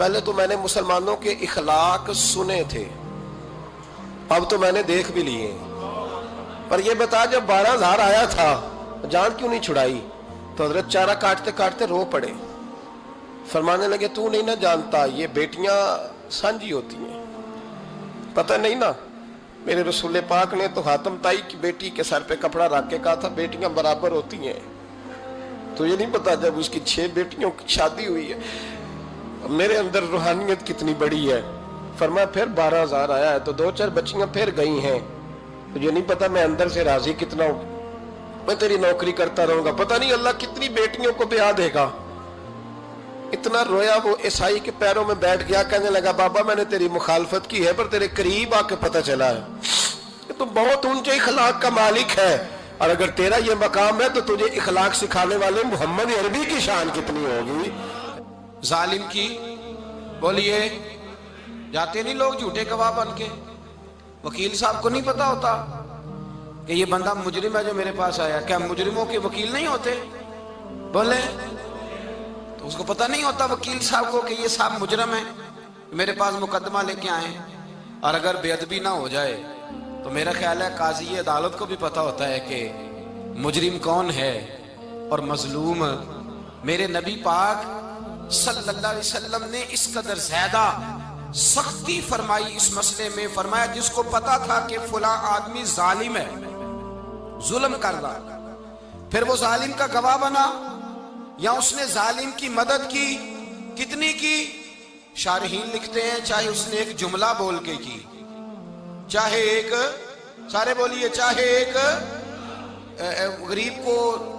پہلے تو میں نے مسلمانوں کے اخلاق سنے تھے، اب تو میں نے دیکھ بھی لیے، پر یہ بتا جب 12,000 آیا تھا جان کیوں نہیں چھڑائی؟ تو حضرت چارہ کاٹتے کاٹتے رو پڑے، فرمانے لگے تو نہیں نہ جانتا یہ بیٹیاں سانجی ہوتی ہیں، پتہ نہیں نا؟ میرے رسول پاک نے تو حاتم تائی کی بیٹی کے سر پہ کپڑا رکھ کے کہا تھا بیٹیاں برابر ہوتی ہیں، تو یہ نہیں پتا جب اس کی 6 بیٹیوں کی شادی ہوئی ہے میرے اندر روحانیت کتنی بڑی ہے۔ فرمایا پھر 12,000 آیا ہے تو 2-4 بچیاں پھر گئی ہیں، تو یہ نہیں پتا میں اندر سے راضی کتنا ہوں، میں تیری نوکری کرتا رہوں گا، پتہ نہیں اللہ کتنی بیٹیوں کو بیاہ دے گا۔ اتنا رویا وہ عیسائی کے پیروں میں بیٹھ گیا، کہنے لگا بابا میں نے تیری مخالفت کی ہے پر تیرے قریب آ کے پتہ چلا ہے کہ تو بہت اونچے اخلاق کا مالک ہے، اور اگر تیرا یہ مقام ہے تو تجھے اخلاق سکھانے والے محمد عربی کی شان کتنی ہوگی۔ ظالم کی بولیے جاتے نہیں لوگ جھوٹے گواہ بن کے، وکیل صاحب کو نہیں پتا ہوتا کہ یہ بندہ مجرم ہے جو میرے پاس آیا، کیا مجرموں کے وکیل نہیں ہوتے؟ بولے تو اس کو پتہ نہیں ہوتا وکیل صاحب کو کہ یہ صاحب مجرم ہے، میرے پاس مقدمہ لے کے آئے، اور اگر بے ادبی نہ ہو جائے تو میرا خیال ہے قاضی عدالت کو بھی پتا ہوتا ہے کہ مجرم کون ہے اور مظلوم۔ میرے نبی پاک صلی اللہ علیہ وسلم نے اس قدر زیادہ سختی فرمائی اس مسئلے میں، فرمایا جس کو پتا تھا کہ فلاں آدمی ظالم ہے، ظلم کر رہا، پھر وہ ظالم کا گواہ بنا یا اس نے ظالم کی مدد کی، کتنی کی؟ شارحین لکھتے ہیں چاہے اس نے ایک جملہ بول کے کی، چاہے ایک، سارے بولیے، چاہے ایک غریب کو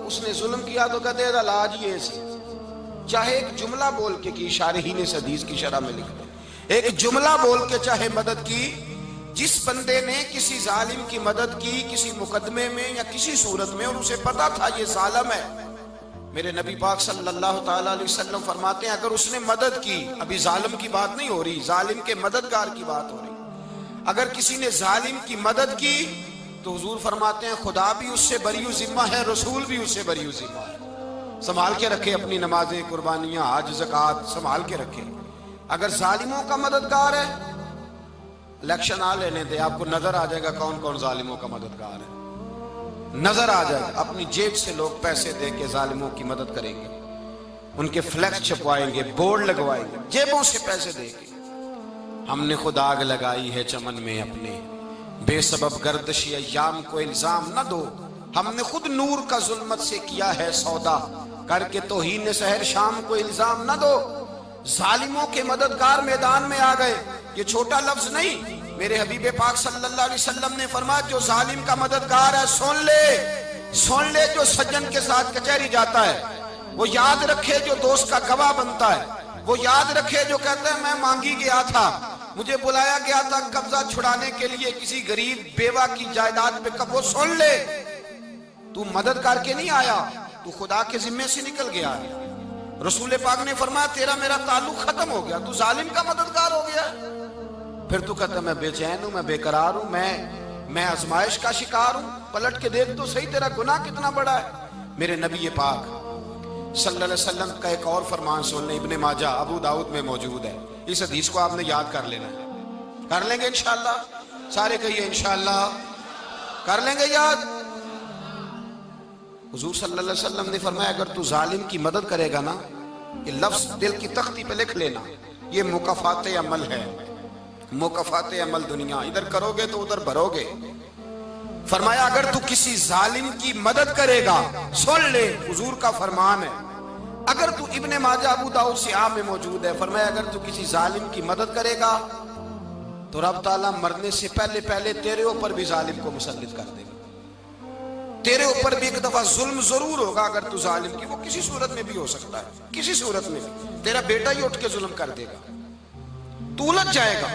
اس نے ظلم کیا تو کہتے ہیں علاج یہ سی، چاہے ایک جملہ بول کے کی، شارحین اس حدیث کی شرح میں لکھتے ہیں ایک جملہ بول کے چاہے مدد کی، جس بندے نے کسی ظالم کی مدد کی کسی مقدمے میں یا کسی صورت میں اور اسے پتا تھا یہ ظالم ہے، میرے نبی پاک صلی اللہ تعالیٰ علیہ وسلم فرماتے ہیں اگر اس نے مدد کی، ابھی ظالم کی بات نہیں ہو رہی، ظالم کے مددگار کی بات ہو رہی، اگر کسی نے ظالم کی مدد کی تو حضور فرماتے ہیں خدا بھی اس سے بری و ذمہ ہے، رسول بھی اس سے بری و ذمہ ہے۔ سنبھال کے رکھے اپنی نمازیں، قربانیاں، حج، زکوٰۃ سنبھال کے رکھے۔ اگر ظالموں کا مددگار ہے، الیکشن آ لینے دے، آپ کو نظر آ جائے گا کون کون ظالموں کا مددگار ہے، نظر آ جائے گا۔ اپنی جیب سے لوگ پیسے دے کے ظالموں کی مدد کریں گے، ان کے فلیکس چھپوائیں گے، بورڈ لگوائیں گے، جیبوں سے پیسے دے کے۔ ہم نے خود آگ لگائی ہے چمن میں اپنے، بے سبب گردشی ایام کو الزام نہ دو، ہم نے خود نور کا ظلمت سے کیا ہے سودا، کر کے توہین سحر شام کو الزام نہ دو۔ ظالموں کے مددگار میدان میں آ گئے، یہ چھوٹا لفظ نہیں، میرے حبیب پاک صلی اللہ علیہ وسلم نے فرمایا جو ظالم کا مددگار ہے سن لے جو سجن کے ساتھ کچہری جاتا ہے، وہ یاد رکھے جو دوست کا گواہ بنتا ہے، وہ یاد رکھے جو کہتا ہے میں مانگی گیا تھا، مجھے بلایا گیا تھا قبضہ چھڑانے کے لیے کسی غریب بیوہ کی جائیداد پہ، وہ سن لے تو مدد کر کے نہیں آیا، تو خدا کے ذمے سے نکل گیا ہے۔ رسول پاک نے فرمایا تیرا میرا تعلق ختم ہو گیا، تو ظالم کا مددگار ہو گیا، پھر تو کہتا میں بے چین ہوں، میں بے قرار ہوں، میں آزمائش کا شکار ہوں، پلٹ کے دیکھ تو صحیح تیرا گناہ کتنا بڑا ہے۔ میرے نبی پاک صلی اللہ علیہ وسلم کا ایک اور فرمان سن لیں، ابن ماجہ ابو داؤد میں موجود ہے، اس حدیث کو آپ نے یاد کر لینا ہے، کر لیں گے انشاءاللہ، سارے کہیے انشاءاللہ، کر لیں گے یاد۔ حضور صلی اللہ علیہ وسلم نے فرمایا اگر تو ظالم کی مدد کرے گا نا، یہ لفظ دل کی تختی پہ لکھ لینا، یہ مکافات عمل ہے، مکافات عمل دنیا، ادھر کرو گے تو ادھر بھرو گے۔ فرمایا اگر تو کسی ظالم کی مدد کرے گا، سن لے حضور کا فرمان ہے، اگر تو ابن ماجہ ابو داؤد سیاہ میں موجود ہے، فرمایا اگر تو کسی ظالم کی مدد کرے گا تو رب تعالیٰ مرنے سے پہلے تیرے اوپر بھی ظالم کو مسلط کر دے گا، تیرے اوپر بھی ایک دفعہ ظلم ضرور ہوگا اگر تو ظالم کی، وہ کسی صورت میں بھی ہو سکتا ہے، کسی صورت میں بھی تیرا بیٹا ہی اٹھ کے ظلم کر دے گا، تو الجھ جائے گا،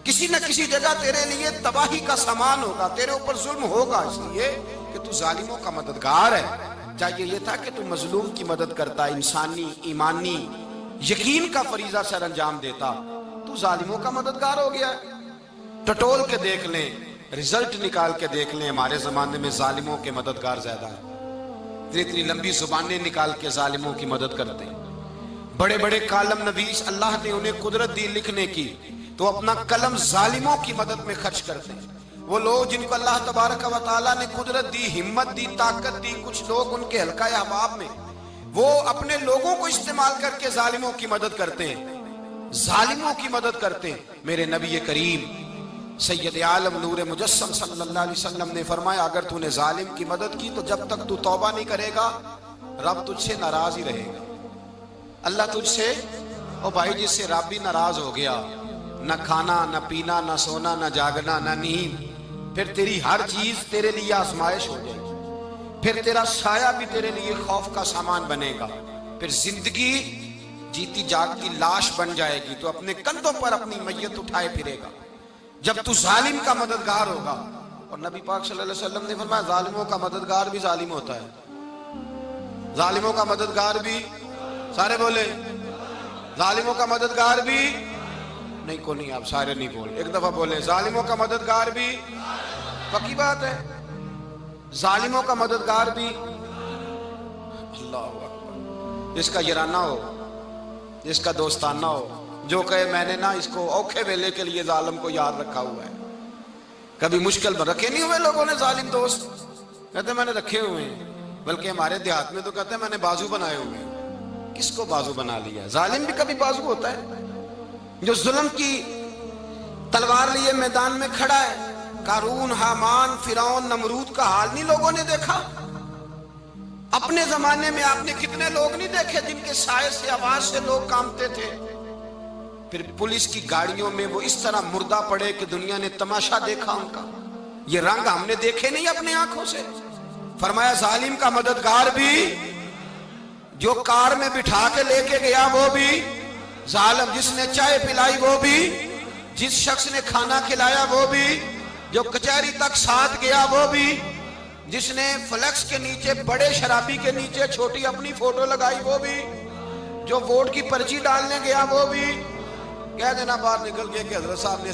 کسی نہ کسی جگہ تیرے لیے تباہی کا سامان ہوگا، تیرے اوپر ظلم ہوگا، اس لیے کہ تو ظالموں کا مددگار ہے۔ چاہیے یہ تھا کہ تو مظلوم کی مدد کرتا، انسانی ایمانی یقین کا فریضہ سر انجام دیتا، تو ظالموں کا مددگار ہو گیا۔ ٹٹول کے دیکھ لیں، رزلٹ نکال کے دیکھ لیں، ہمارے زمانے میں ظالموں کے مددگار زیادہ ہیں، اتنی لمبی زبانیں نکال کے ظالموں کی مدد کرتے ہیں، بڑے بڑے کالم نویس اللہ نے انہیں قدرت دی لکھنے کی، تو اپنا قلم ظالموں کی مدد میں خرچ کرتے ہیں۔ وہ لوگ جن کو اللہ تبارک و تعالیٰ نے قدرت دی، ہمت دی، طاقت دی، کچھ لوگ ان کے حلقہ احباب میں، وہ اپنے لوگوں کو استعمال کر کے ظالموں کی مدد کرتے ہیں، ظالموں کی مدد کرتے ہیں۔ میرے نبی کریم سید عالم نور مجسم صلی اللہ علیہ وسلم نے فرمایا، اگر تو نے ظالم کی مدد کی تو جب تک تو توبہ نہیں کرے گا رب تجھ سے ناراض ہی رہے گا۔ اللہ تجھ سے، او بھائی جس سے رب بھی ناراض ہو گیا، نہ کھانا نہ پینا نہ سونا نہ جاگنا نہ نیند، پھر تیری ہر چیز تیرے لیے آزمائش ہو جائے گی، پھر تیرا سایہ بھی تیرے لیے خوف کا سامان بنے گا، پھر زندگی جیتی جاگتی لاش بن جائے گی، تو اپنے کندھوں پر اپنی میت اٹھائے پھرے گا جب تو ظالم کا مددگار ہوگا۔ اور نبی پاک صلی اللہ علیہ وسلم نے فرمایا ظالموں کا مددگار بھی ظالم ہوتا ہے، ظالموں کا مددگار بھی، سارے بولے ظالموں کا مددگار بھی نہیں، کو نہیں، آپ سارے نہیں بولے، ایک دفعہ بولے ظالموں کا مددگار بھی، پکی بات ہے، ظالموں کا مددگار بھی۔ اللہ اکبر، جس کا یارانہ ہو، جس کا دوستانہ ہو، جو کہے میں نے نا اس کو اوکھے ویلے کے لیے ظالم کو یاد رکھا ہوا ہے۔ کبھی مشکل میں رکھے نہیں ہوئے لوگوں نے ظالم دوست، کہتے ہیں میں نے رکھے ہوئے ہیں، بلکہ ہمارے دیہات میں تو کہتے ہیں میں نے بازو بنائے ہوئے ہیں۔ کس کو بازو بنا لیا؟ ظالم بھی کبھی بازو ہوتا ہے، جو ظلم کی تلوار لیے میدان میں کھڑا ہے۔ قارون، حامان، فرعون، نمرود کا حال نہیں لوگوں نے دیکھا؟ اپنے زمانے میں آپ نے کتنے لوگ نہیں دیکھے جن کے سائے سے، آواز سے لوگ کانپتے تھے؟ پھر پولیس کی گاڑیوں میں وہ اس طرح مردہ پڑے کہ دنیا نے تماشا دیکھا ان کا۔ یہ رنگ ہم نے دیکھے نہیں اپنے آنکھوں سے۔ فرمایا ظالم کا مددگار بھی، جو کار میں بٹھا کے لے کے گیا وہ بھی ظالم، جس نے چائے پلائی وہ بھی، جس شخص نے کھانا کھلایا وہ بھی، جو کچہری تک ساتھ گیا وہ بھی، جس نے فلیکس کے نیچے، بڑے شرابی کے نیچے چھوٹی اپنی فوٹو لگائی وہ بھی، جو ووٹ کی پرچی ڈالنے گیا وہ بھی۔ کہہ دینا باہر نکل کے کہ حضرت صاحب نے